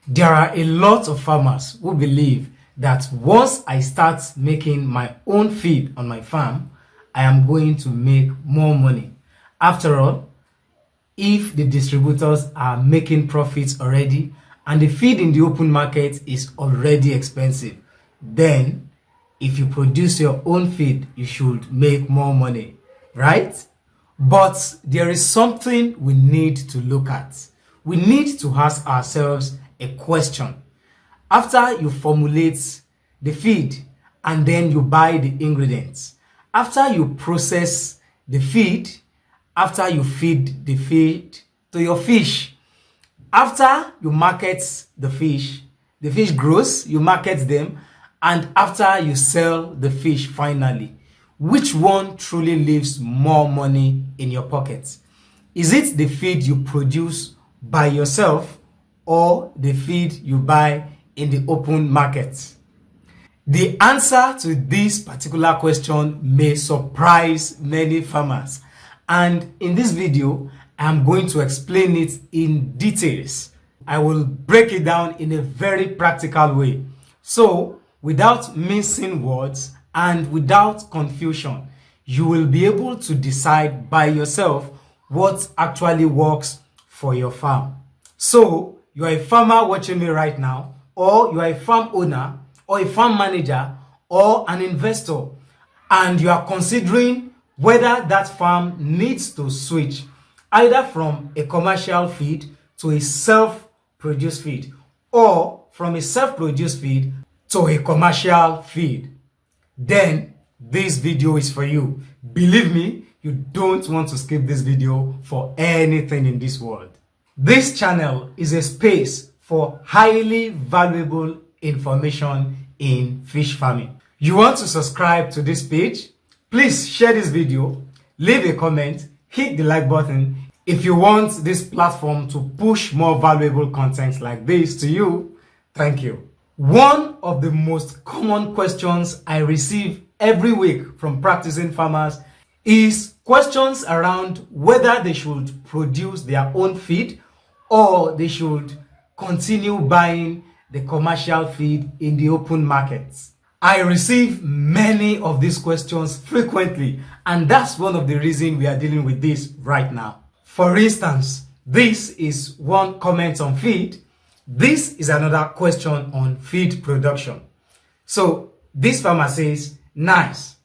There are a lot of farmers who believe that once I start making my own feed on my farm, I am going to make more money. After all, if the distributors are making profits already and the feed in the open market is already expensive, then if you produce your own feed, you should make more money, right? But there is something we need to look at. We need to ask ourselves a question. After you formulate the feed and then you buy the ingredients, after you process the feed, after you feed the feed to your fish, after you market the fish grows, you market them, and after you sell the fish finally, which one truly leaves more money in your pocket? Is it the feed you produce by yourself or the feed you buy in the open market? The answer to this particular question may surprise many farmers, and in this video I'm going to explain it in details. I will break it down in a very practical way. So, without mincing words and without confusion, you will be able to decide by yourself what actually works for your farm. So, you are a farmer watching me right now, or you are a farm owner, or a farm manager, or an investor, and you are considering whether that farm needs to switch either from a commercial feed to a self-produced feed, or from a self-produced feed to a commercial feed, then this video is for you. Believe me, you don't want to skip this video for anything in this world. This channel is a space for highly valuable information in fish farming. You want to subscribe to this page? Please share this video, leave a comment, hit the like button if you want this platform to push more valuable content like this to you. Thank you. One of the most common questions I receive every week from practicing farmers is questions around whether they should produce their own feed or they should continue buying the commercial feed in the open markets. I receive many of these questions frequently, and that's one of the reasons we are dealing with this right now. For instance, this is one comment on feed. This is another question on feed production. So this farmer says, nice.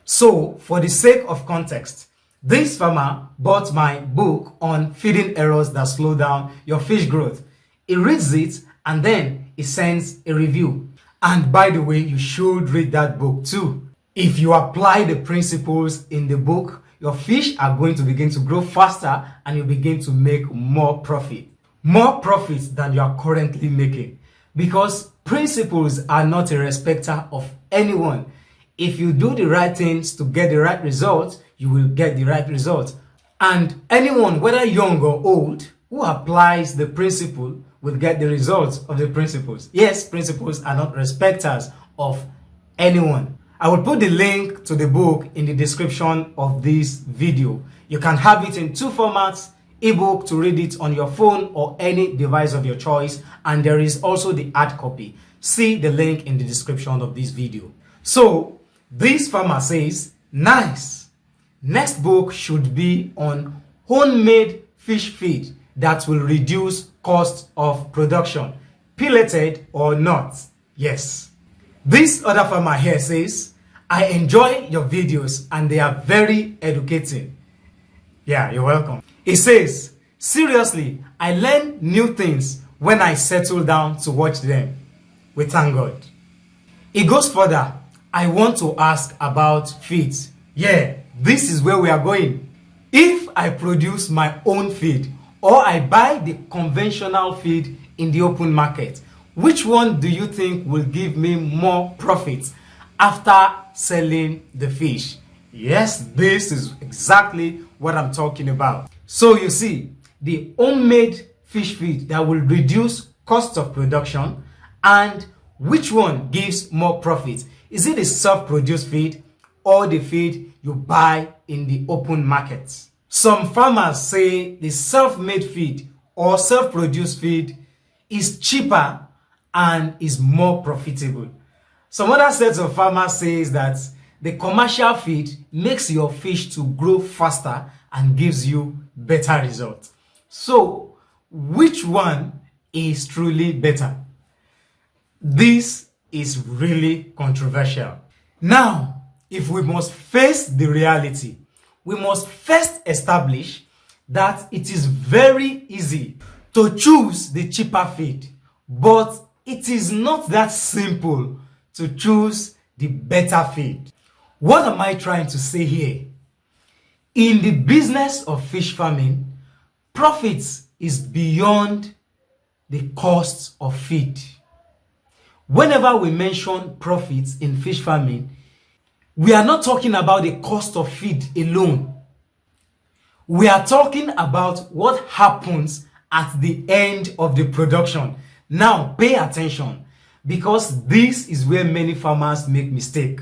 So for the sake of context, this farmer bought my book on feeding errors that slow down your fish growth. He reads it and then he sends a review. And by the way, you should read that book too. If you apply the principles in the book, your fish are going to begin to grow faster and you begin to make more profit. More profits than you are currently making. Because principles are not a respecter of anyone. If you do the right things to get the right results, you will get the right results. And anyone, whether young or old, who applies the principle will get the results of the principles. Yes, principles are not respecters of anyone. I will put the link to the book in the description of this video. You can have it in two formats: ebook to read it on your phone or any device of your choice, and there is also the hard copy. See the link in the description of this video. So this farmer says, nice. Next book should be on homemade fish feed that will reduce cost of production, pelleted or not. Yes. This other farmer here says, I enjoy your videos and they are very educating. Yeah, you're welcome. He says, seriously, I learn new things when I settle down to watch them. We thank God. It goes further. I want to ask about feeds. Yeah, this is where we are going. If I produce my own feed or I buy the conventional feed in the open market, which one do you think will give me more profits after selling the fish? Yes, this is exactly what I'm talking about. So you see, the homemade fish feed that will reduce cost of production, and which one gives more profit? Is it the self-produced feed or the feed you buy in the open market? Some farmers say the self-made feed or self-produced feed is cheaper and is more profitable. Some other sets of farmers says that the commercial feed makes your fish to grow faster and gives you better results. So, which one is truly better? This is really controversial. Now, if we must face the reality, we must first establish that it is very easy to choose the cheaper feed, but it is not that simple to choose the better feed. What am I trying to say here? In the business of fish farming, profits is beyond the cost of feed. Whenever we mention profits in fish farming, we are not talking about the cost of feed alone. We are talking about what happens at the end of the production. Now, pay attention, because this is where many farmers make mistake.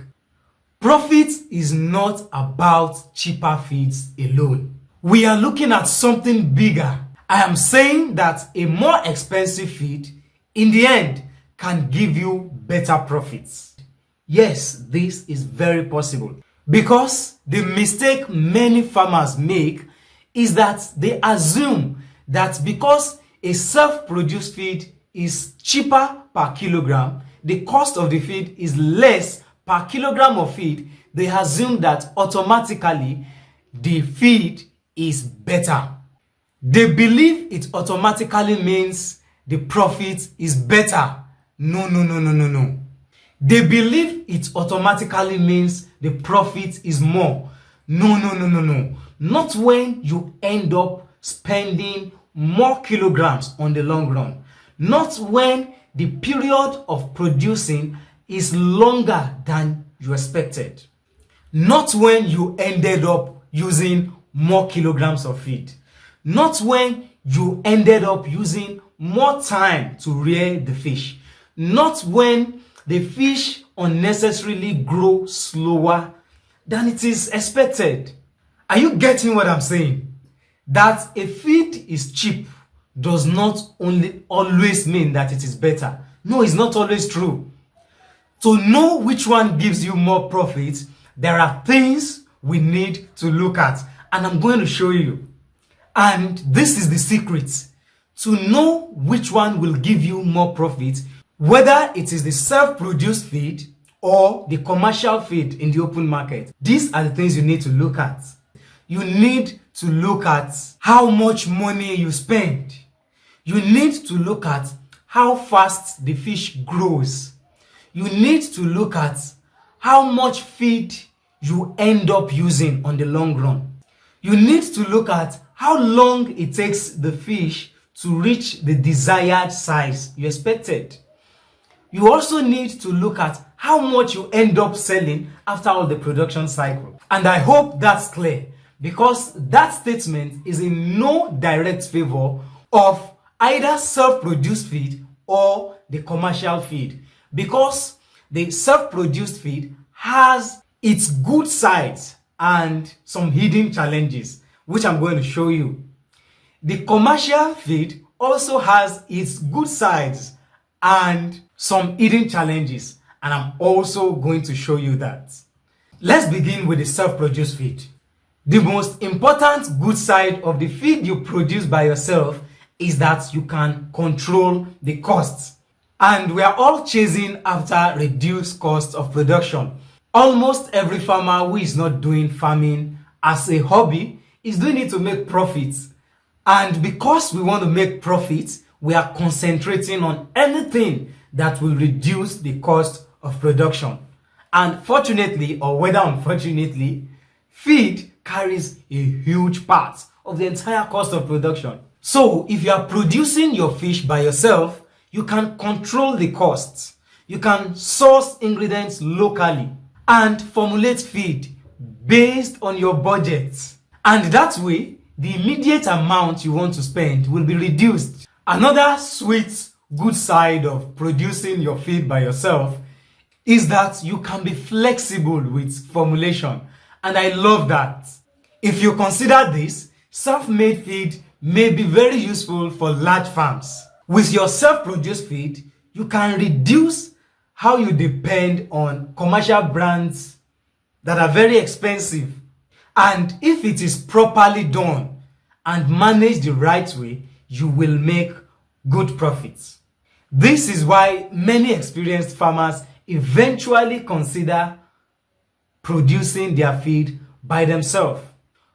Profit is not about cheaper feeds alone. We are looking at something bigger. I am saying that a more expensive feed, in the end, can give you better profits. Yes, this is very possible, because the mistake many farmers make is that they assume that because a self-produced feed is cheaper per kilogram, the cost of the feed is less per kilogram of feed, they assume that automatically the feed is better. They believe it automatically means the profit is better. No. They believe it automatically means the profit is more. No. Not when you end up spending more kilograms on the long run. Not when the period of producing is longer than you expected. Not when you ended up using more kilograms of feed. Not when you ended up using more time to rear the fish. Not when the fish unnecessarily grow slower than it is expected. Are you getting what I'm saying? That a feed is cheap does not only always mean that it is better. No, it's not always true. To know which one gives you more profit, there are things we need to look at, and I'm going to show you. And this is the secret. To know which one will give you more profit, whether it is the self-produced feed or the commercial feed in the open market. These are the things you need to look at. You need to look at how much money you spend. You need to look at how fast the fish grows. You need to look at how much feed you end up using on the long run. You need to look at how long it takes the fish to reach the desired size you expected. You also need to look at how much you end up selling after all the production cycle. And I hope that's clear, because that statement is in no direct favor of either self-produced feed or the commercial feed, because the self-produced feed has its good sides and some hidden challenges, which I'm going to show you. The commercial feed also has its good sides and some hidden challenges, and I'm also going to show you that. Let's begin with the self-produced feed. The most important good side of the feed you produce by yourself is that you can control the costs. And we are all chasing after reduced costs of production. Almost every farmer who is not doing farming as a hobby is doing it to make profits. And because we want to make profits, we are concentrating on anything that will reduce the cost of production. And fortunately, or whether unfortunately, feed carries a huge part of the entire cost of production. So if you are producing your fish by yourself, you can control the costs. You can source ingredients locally and formulate feed based on your budget. And that way, the immediate amount you want to spend will be reduced. Another sweet, good side of producing your feed by yourself is that you can be flexible with formulation. And I love that. If you consider this, self-made feed may be very useful for large farms. With your self-produced feed, you can reduce how you depend on commercial brands that are very expensive. And if it is properly done and managed the right way, you will make good profits. This is why many experienced farmers eventually consider producing their feed by themselves.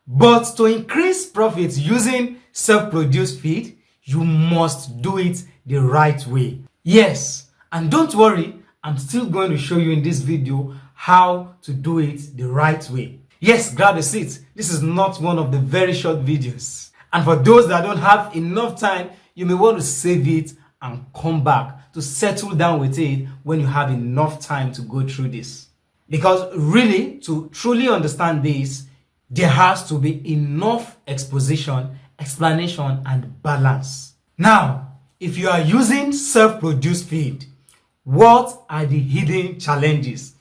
But to increase profits using self-produced feed, you must do it the right way. Yes, and don't worry, I'm still going to show you in this video how to do it the right way. Yes, grab a seat. This is not one of the very short videos. And for those that don't have enough time, you may want to save it and come back to settle down with it when you have enough time to go through this. Because really, to truly understand this, there has to be enough exposition, explanation, and balance. Now, if you are using self-produced feed, what are the hidden challenges?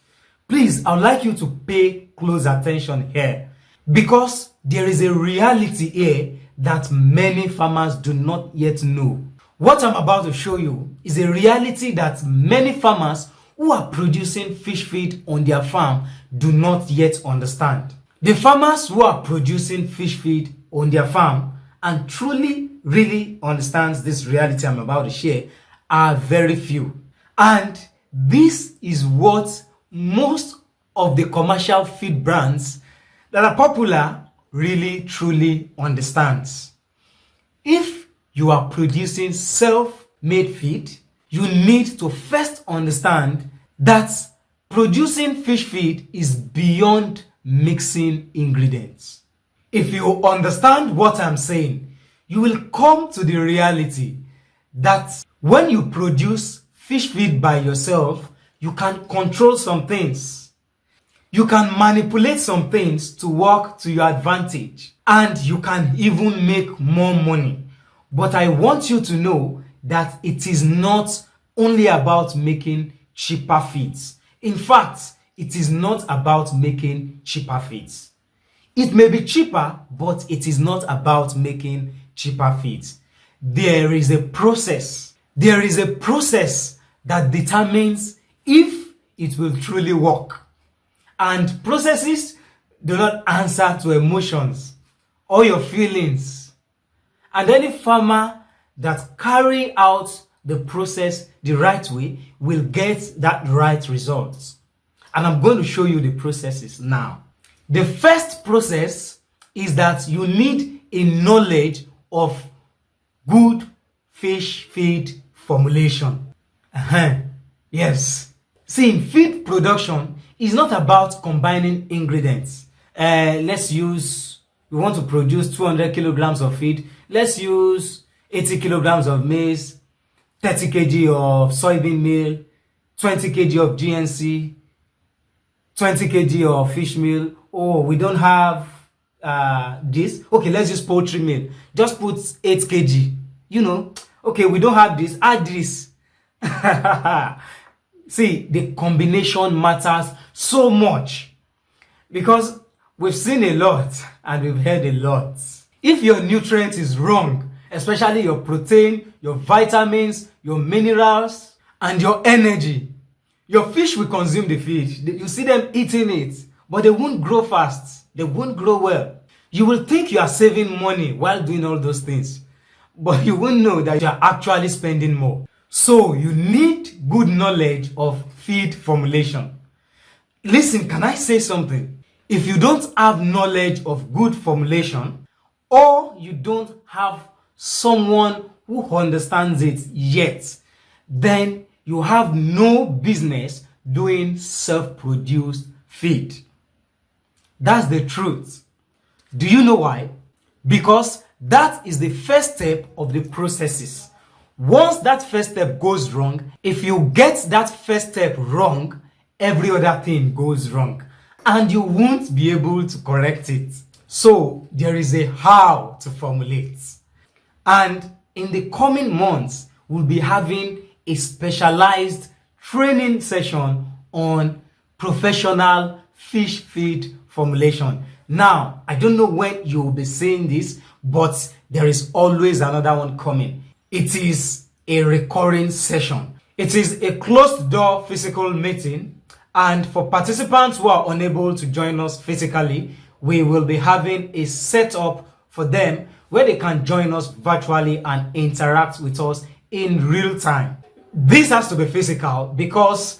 Please, I would like you to pay close attention here, because there is a reality here that many farmers do not yet know. What I'm about to show you is a reality that many farmers who are producing fish feed on their farm do not yet understand. The farmers who are producing fish feed on their farm and truly really understands this reality I'm about to share are very few. And this is what most of the commercial feed brands that are popular really truly understands. If you are producing self-made feed, you need to first understand that producing fish feed is beyond mixing ingredients. If you understand what I'm saying, you will come to the reality that when you produce fish feed by yourself, you can control some things. You can manipulate some things to work to your advantage, and you can even make more money. But I want you to know that it is not only about making cheaper feeds. In fact, it is not about making cheaper feeds. It may be cheaper, but it is not about making cheaper feeds. There is a process. There is a process that determines if it will truly work. And processes do not answer to emotions or your feelings. And any farmer that carry out the process the right way will get that right result. And I'm going to show you the processes now. The first process is that you need a knowledge of good fish feed formulation. Yes. See, in feed production, it's not about combining ingredients. We want to produce 200 kilograms of feed. Let's use 80 kilograms of maize, 30 kg of soybean meal, 20 kg of GNC, 20 kg of fish meal. Oh, we don't have this. Okay, let's use poultry meal. Just put 8 kg. Okay, we don't have this. Add this. See, the combination matters so much, because we've seen a lot and we've heard a lot. If your nutrient is wrong, especially your protein, your vitamins, your minerals, and your energy, your fish will consume the feed. You see them eating it, but they won't grow fast. They won't grow well. You will think you are saving money while doing all those things, but you won't know that you are actually spending more. So you need good knowledge of feed formulation. Listen, can I say something? If you don't have knowledge of good formulation, or you don't have someone who understands it yet, then you have no business doing self-produced feed. That's the truth. Do you know why? Because that is the first step of the processes. Once that first step goes wrong, if you get that first step wrong, every other thing goes wrong, and you won't be able to correct it. So there is a how to formulate. And in the coming months, we'll be having a specialized training session on professional fish feed formulation. Now, I don't know when you'll be seeing this, but there is always another one coming. It is a recurring session. It is a closed-door physical meeting, and for participants who are unable to join us physically, we will be having a setup for them where they can join us virtually and interact with us in real time. This has to be physical because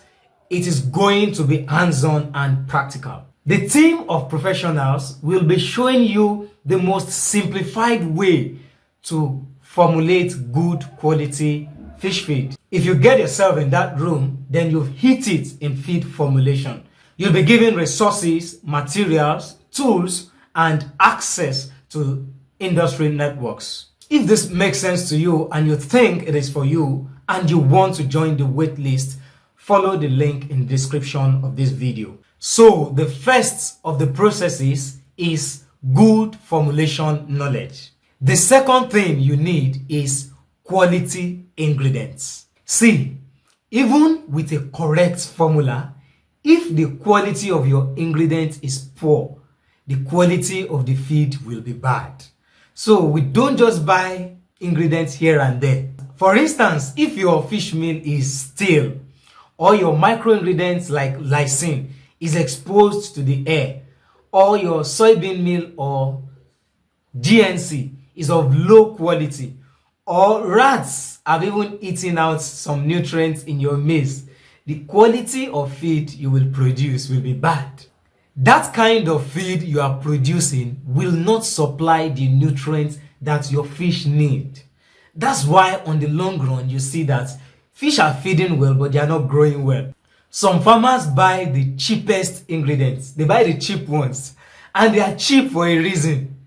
it is going to be hands-on and practical. The team of professionals will be showing you the most simplified way to formulate good quality fish feed. If you get yourself in that room, then you've hit it in feed formulation. You'll be given resources, materials, tools, and access to industry networks. If this makes sense to you and you think it is for you and you want to join the wait list, follow the link in the description of this video. So the first of the processes is good formulation knowledge. The second thing you need is quality ingredients. See, even with a correct formula, if the quality of your ingredients is poor, the quality of the feed will be bad. So we don't just buy ingredients here and there. For instance, if your fish meal is stale or your micro ingredients like lysine is exposed to the air, or your soybean meal or GNC is of low quality, or rats have even eaten out some nutrients in your maize, the quality of feed you will produce will be bad. That kind of feed you are producing will not supply the nutrients that your fish need. That's why on the long run you see that fish are feeding well but they are not growing well. Some farmers buy the cheapest ingredients. They buy the cheap ones, and they are cheap for a reason.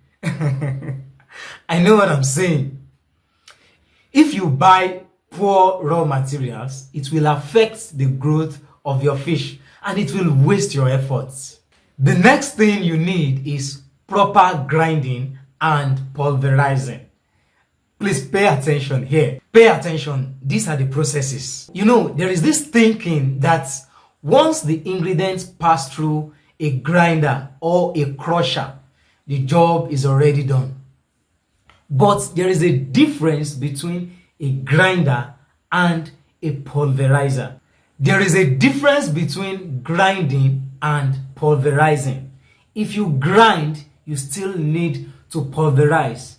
I know what I'm saying. If you buy poor raw materials, it will affect the growth of your fish and it will waste your efforts. The next thing you need is proper grinding and pulverizing. Please pay attention here. Pay attention. These are the processes. You know, there is this thinking that once the ingredients pass through a grinder or a crusher, the job is already done. But there is a difference between a grinder and a pulverizer. There is a difference between grinding and pulverizing. If you grind, you still need to pulverize.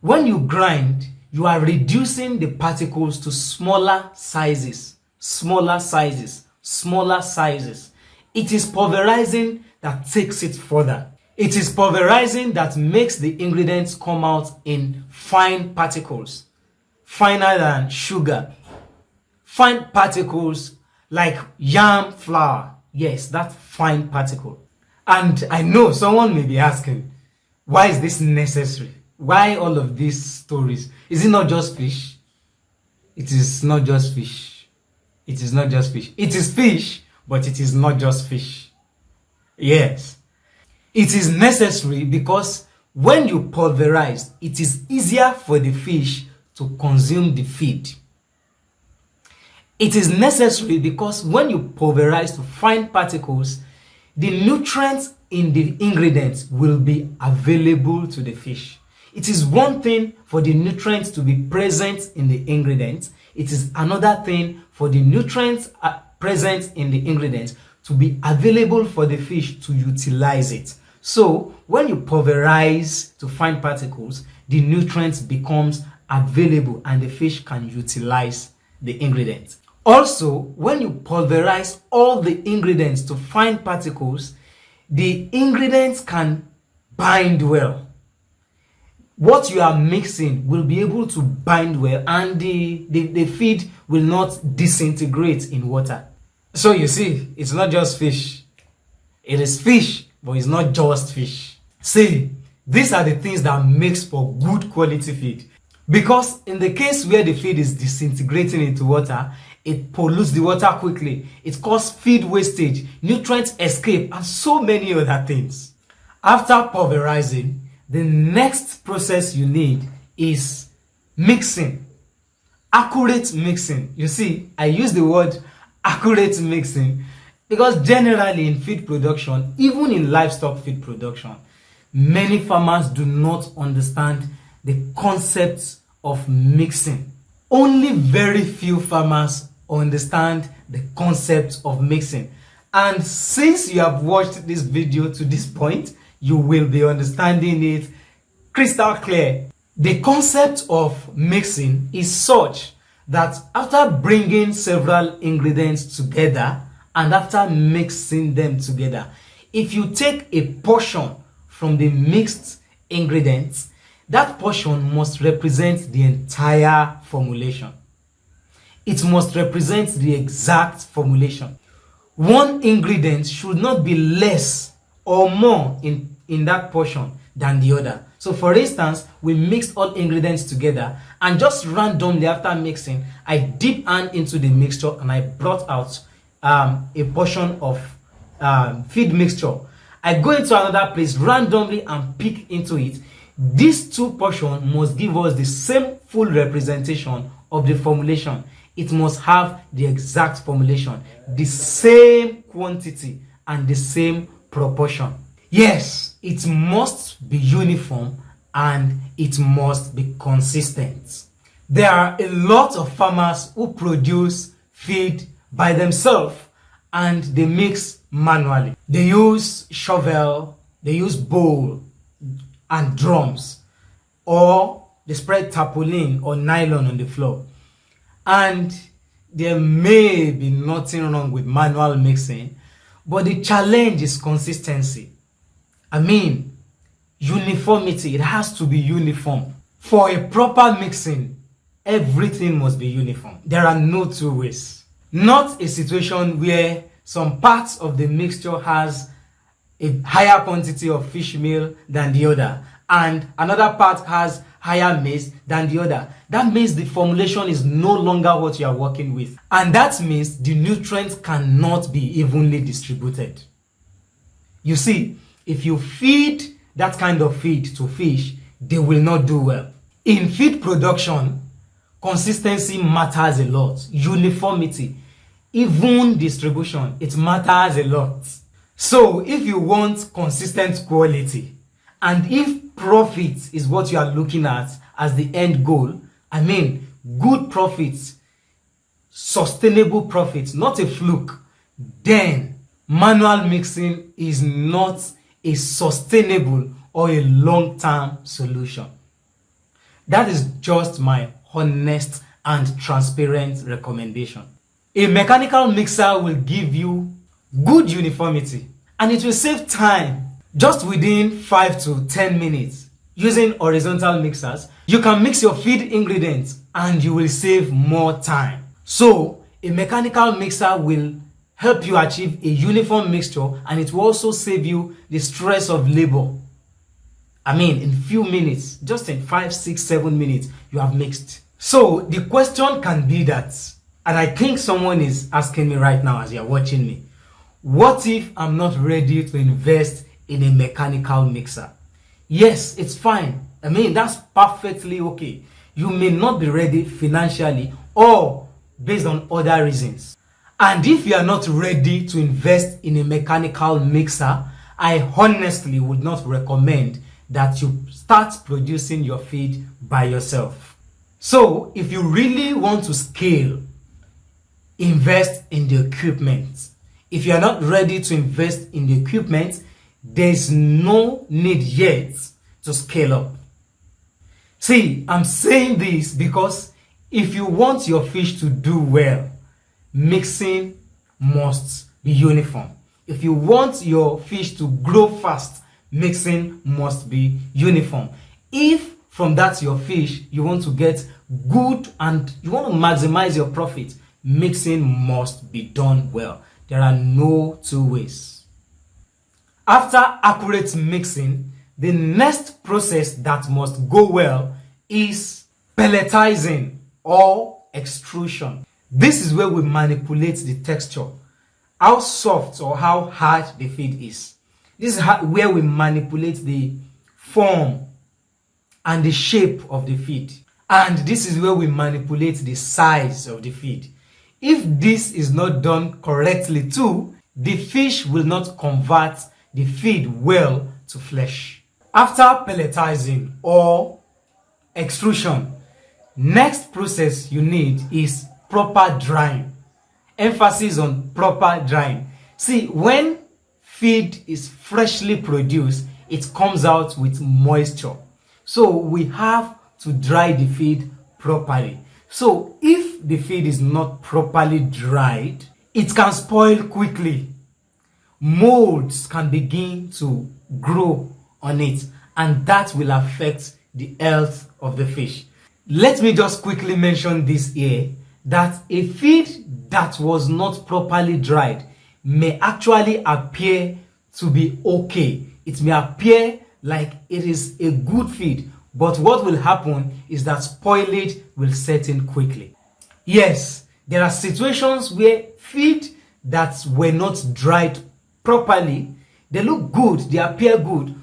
When you grind, you are reducing the particles to smaller sizes, smaller sizes, smaller sizes. It is pulverizing that takes it further. It is pulverizing that makes the ingredients come out in fine particles, finer than sugar. Fine particles like yam flour. Yes, that fine particle. And I know someone may be asking, why is this necessary? Why all of these stories? Is it not just fish? It is not just fish. It is not just fish. It is fish, but it is not just fish. Yes. It is necessary because when you pulverize, it is easier for the fish to consume the feed. It is necessary because when you pulverize to fine particles, the nutrients in the ingredients will be available to the fish. It is one thing for the nutrients to be present in the ingredients. It is another thing for the nutrients present in the ingredients to be available for the fish to utilize it. So when you pulverize to fine particles, the nutrients becomes available and the fish can utilize the ingredients. Also, when you pulverize all the ingredients to fine particles, the ingredients can bind well. What you are mixing will be able to bind well and the feed will not disintegrate in water. So you see, it's not just fish. It is fish, but it's not just fish. See, these are the things that makes for good quality feed. Because in the case where the feed is disintegrating into water, it pollutes the water quickly. It causes feed wastage, nutrient escape, and so many other things. After pulverizing, the next process you need is mixing. Accurate mixing. You see, I use the word accurate mixing because generally in feed production, even in livestock feed production, many farmers do not understand the concept of mixing. Only very few farmers understand the concept of mixing. And since you have watched this video to this point, you will be understanding it crystal clear. The concept of mixing is such that after bringing several ingredients together and after mixing them together, if you take a portion from the mixed ingredients, that portion must represent the entire formulation. It must represent the exact formulation. One ingredient should not be less or more in that portion than the other. So for instance, we mixed all ingredients together and just randomly after mixing, I dip hand into the mixture and I brought out a portion of feed mixture. I go into another place randomly and pick into it. These two portions must give us the same full representation of the formulation. It must have the exact formulation, the same quantity and the same proportion. Yes, it must be uniform and it must be consistent. There are a lot of farmers who produce feed by themselves and they mix manually. They use shovel, they use bowl and drums, or they spread tarpaulin or nylon on the floor. And there may be nothing wrong with manual mixing, but the challenge is consistency. I mean, uniformity. It has to be uniform. For a proper mixing, everything must be uniform. There are no two ways. Not a situation where some parts of the mixture has a higher quantity of fish meal than the other, and another part has higher maize than the other. That means the formulation is no longer what you are working with, and that means the nutrients cannot be evenly distributed. You see, if you feed that kind of feed to fish, they will not do well. In feed production, consistency matters a lot. Uniformity, even distribution, it matters a lot. So if you want consistent quality, and if profit is what you are looking at as the end goal, I mean good profits, sustainable profits, not a fluke, then manual mixing is not a sustainable or a long-term solution. That is just my honest and transparent recommendation. A mechanical mixer will give you good uniformity and it will save time. Just within 5 to 10 minutes using horizontal mixers, you can mix your feed ingredients and you will save more time. So a mechanical mixer will help you achieve a uniform mixture and it will also save you the stress of labor. I mean, in few minutes, just in 5, 6, 7 minutes, you have mixed. So the question can be that, and I think someone is asking me right now as you're watching me, what if I'm not ready to invest in a mechanical mixer? Yes, it's fine. I mean, that's perfectly okay. You may not be ready financially or based on other reasons. And if you are not ready to invest in a mechanical mixer, I honestly would not recommend that you start producing your feed by yourself. So if you really want to scale, invest in the equipment. If you are not ready to invest in the equipment, there's no need yet to scale up. See, I'm saying this because if you want your fish to do well, mixing must be uniform. If you want your fish to grow fast, mixing must be uniform. If from that your fish you want to get good and you want to maximize your profit, mixing must be done well. There are no two ways. After accurate mixing, the next process that must go well is pelletizing or extrusion. This is where we manipulate the texture, how soft or how hard the feed is. This is where we manipulate the form and the shape of the feed. And this is where we manipulate the size of the feed. If this is not done correctly too, the fish will not convert the feed well to flesh. After pelletizing or extrusion, Next process you need is proper drying. Emphasis on proper drying. See, when feed is freshly produced, it comes out with moisture. So we have to dry the feed properly. So if the feed is not properly dried, it can spoil quickly. Molds can begin to grow on it, and that will affect the health of the fish. Let me just quickly mention this here, that a feed that was not properly dried may actually appear to be okay. It may appear like it is a good feed, but what will happen is that spoilage will set in quickly. Yes, there are situations where feed that were not dried properly, they look good, they appear good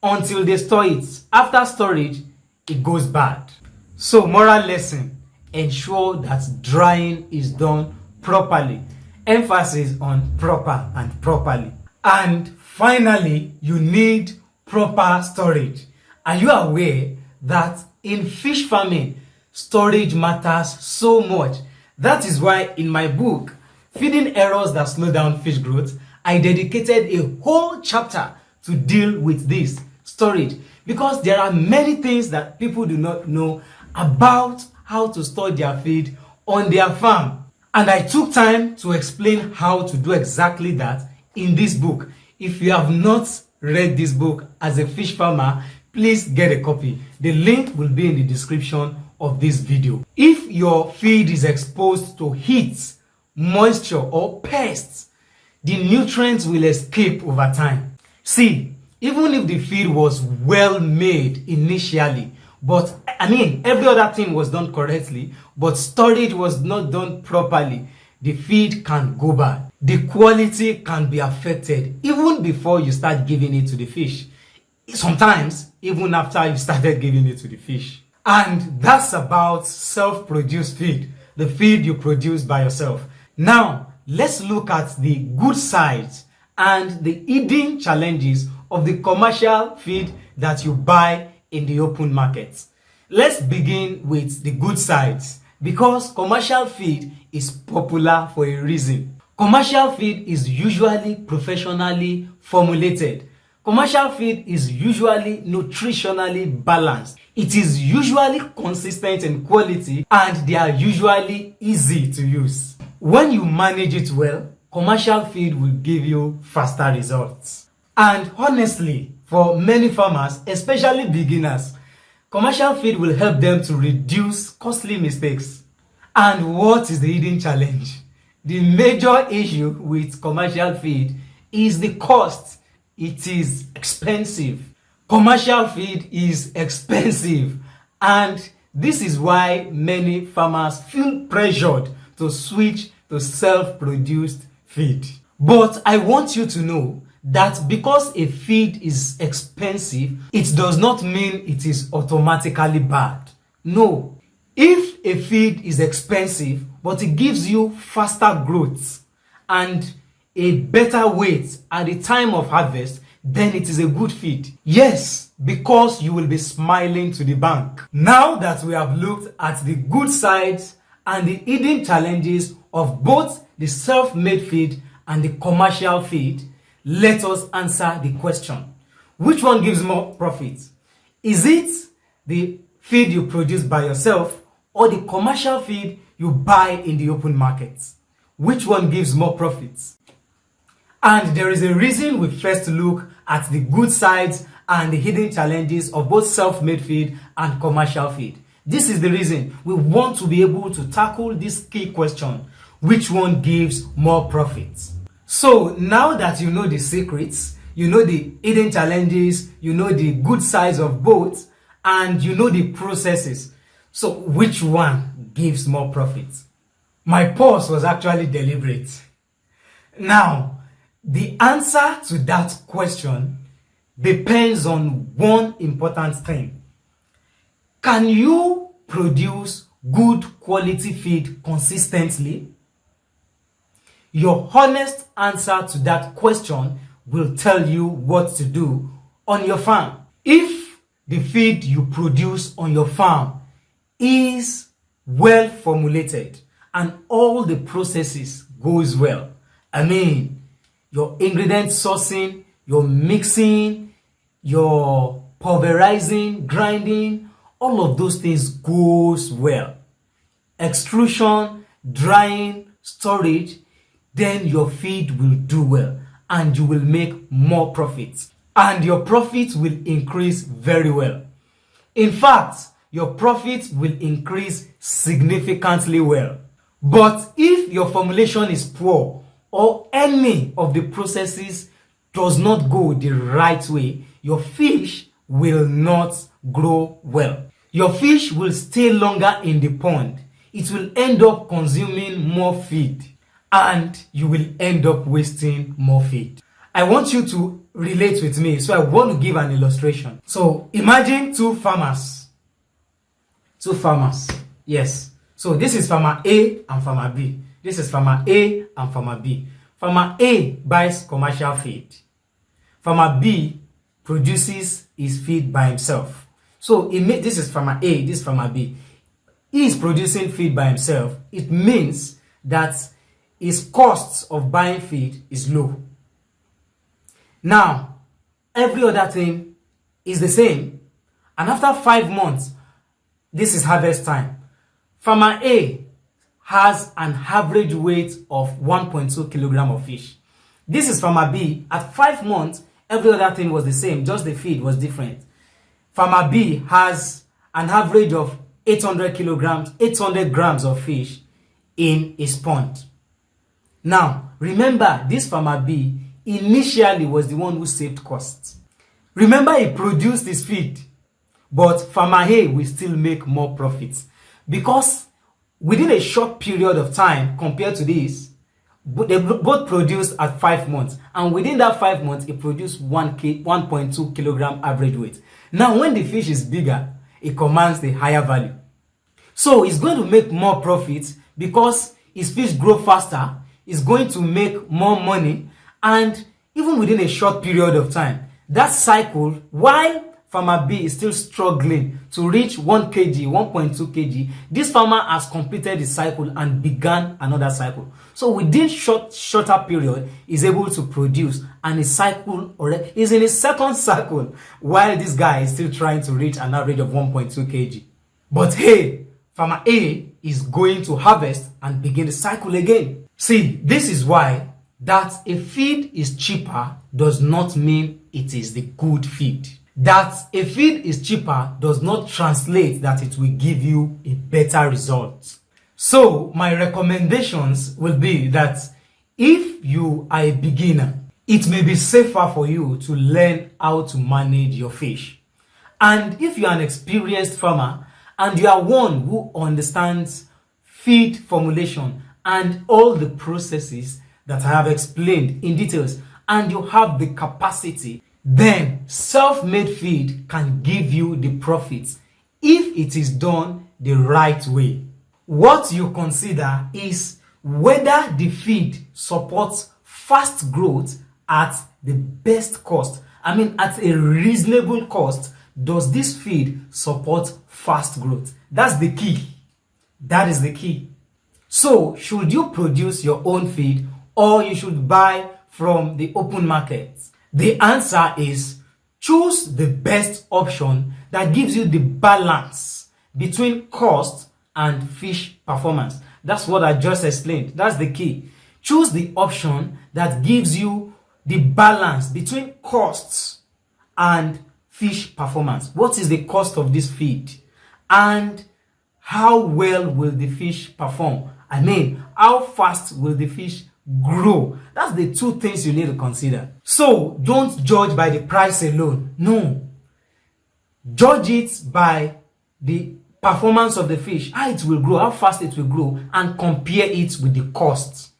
until they store it. After storage, it goes bad. So, moral lesson, ensure that drying is done properly. Emphasis on proper and properly. And finally, you need proper storage. Are you aware that in fish farming, storage matters so much? That is why in my book, Feeding Errors That Slow Down Fish Growth, I dedicated a whole chapter to deal with this storage, because there are many things that people do not know about how to store their feed on their farm. And I took time to explain how to do exactly that in this book. If you have not read this book as a fish farmer, please get a copy. The link will be in the description of this video. If your feed is exposed to heat, moisture, or pests, the nutrients will escape over time. See, even if the feed was well made initially, but every other thing was done correctly, but storage was not done properly, the feed can go bad. The quality can be affected even before you start giving it to the fish. Sometimes even after you started giving it to the fish. And that's about self-produced feed, the feed you produce by yourself. Now, let's look at the good sides and the hidden challenges of the commercial feed that you buy in the open market. Let's begin with the good sides, because commercial feed is popular for a reason. Commercial feed is usually professionally formulated. Commercial feed is usually nutritionally balanced. It is usually consistent in quality, and they are usually easy to use. When you manage it well, commercial feed will give you faster results. And honestly, for many farmers, especially beginners, commercial feed will help them to reduce costly mistakes. And what is the hidden challenge? The major issue with commercial feed is the cost. It is expensive. Commercial feed is expensive, and this is why many farmers feel pressured to switch to self-produced feed. But I want you to know that because a feed is expensive, it does not mean it is automatically bad. No. If a feed is expensive, but it gives you faster growth and a better weight at the time of harvest, then it is a good feed. Yes, because you will be smiling to the bank. Now that we have looked at the good sides and the hidden challenges of both the self-made feed and the commercial feed, let us answer the question. Which one gives more profit? Is it the feed you produce by yourself or the commercial feed you buy in the open market? Which one gives more profits? And there is a reason we first look at the good sides and the hidden challenges of both self-made feed and commercial feed. This is the reason we want to be able to tackle this key question: which one gives more profits? So now that you know the secrets, you know the hidden challenges, you know the good sides of both, and you know the processes. So which one gives more profits? My pause was actually deliberate. Now, the answer to that question depends on one important thing. Can you produce good quality feed consistently? Your honest answer to that question will tell you what to do on your farm. If the feed you produce on your farm is well formulated and all the processes goes well, I mean, your ingredient sourcing, your mixing, your pulverizing, grinding, all of those things goes well. Extrusion, drying, storage, then your feed will do well and you will make more profits. And your profits will increase very well. In fact, your profits will increase significantly well. But if your formulation is poor or any of the processes does not go the right way, your fish will not grow well. Your fish will stay longer in the pond. It will end up consuming more feed and you will end up wasting more feed. I want you to relate with me, so I want to give an illustration. So imagine two farmers. Yes. So this is farmer A and farmer B. This is farmer A and farmer B. Farmer A buys commercial feed. Farmer B produces his feed by himself. So this is farmer A, this is farmer B. He is producing feed by himself. It means that his costs of buying feed is low. Now, every other thing is the same. And after 5 months, this is harvest time. Farmer A has an average weight of 1.2 kilogram of fish. This is farmer B. At 5 months, every other thing was the same, just the feed was different. Farmer B has an average of 800 grams of fish in his pond. Now, remember, this farmer B initially was the one who saved costs. Remember, he produced his feed, but farmer A will still make more profits because within a short period of time compared to this, they both produced at 5 months, and within that 5 months, it produced 1.2 kilogram average weight. Now, when the fish is bigger, it commands the higher value. So he's going to make more profits because his fish grow faster, he's going to make more money, and even within a short period of time, that cycle, while farmer B is still struggling to reach 1 kg, 1.2 kg, this farmer has completed the cycle and began another cycle. So within shorter period, he's able to produce, and his cycle already is in his second cycle, while this guy is still trying to reach an average of 1.2 kg. But hey, farmer A is going to harvest and begin the cycle again. See, this is why that a feed is cheaper does not mean it is the good feed. That a feed is cheaper does not translate that it will give you a better result. So my recommendations will be that if you are a beginner, it may be safer for you to learn how to manage your fish. And if you are an experienced farmer and you are one who understands feed formulation and all the processes that I have explained in details, and you have the capacity, then self-made feed can give you the profits if it is done the right way. What you consider is whether the feed supports fast growth at the best cost. I mean, at a reasonable cost. Does this feed support fast growth? That's the key. That is the key. So, should you produce your own feed or you should buy from the open market? The answer is choose the best option that gives you the balance between cost and fish performance. That's what I just explained. That's the key. Choose the option that gives you the balance between costs and fish performance. What is the cost of this feed? And how well will the fish perform? I mean, how fast will the fish grow? That's the two things you need to consider. So don't judge by the price alone. No. Judge it by the performance of the fish, how it will grow, how fast it will grow, and compare it with the cost.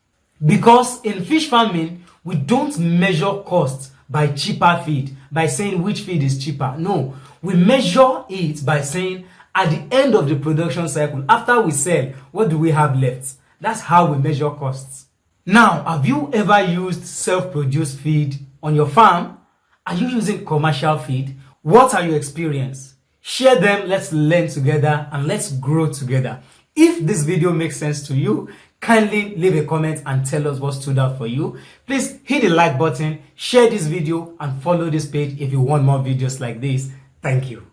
Because in fish farming, we don't measure costs by cheaper feed, by saying which feed is cheaper. No, we measure it by saying at the end of the production cycle, after we sell, what do we have left? That's how we measure costs. Now, have you ever used self-produced feed on your farm? Are you using commercial feed? What are your experience? Share them, let's learn together and let's grow together. If this video makes sense to you, kindly leave a comment and tell us what stood out for you. Please hit the like button, share this video and follow this page if you want more videos like this. Thank you.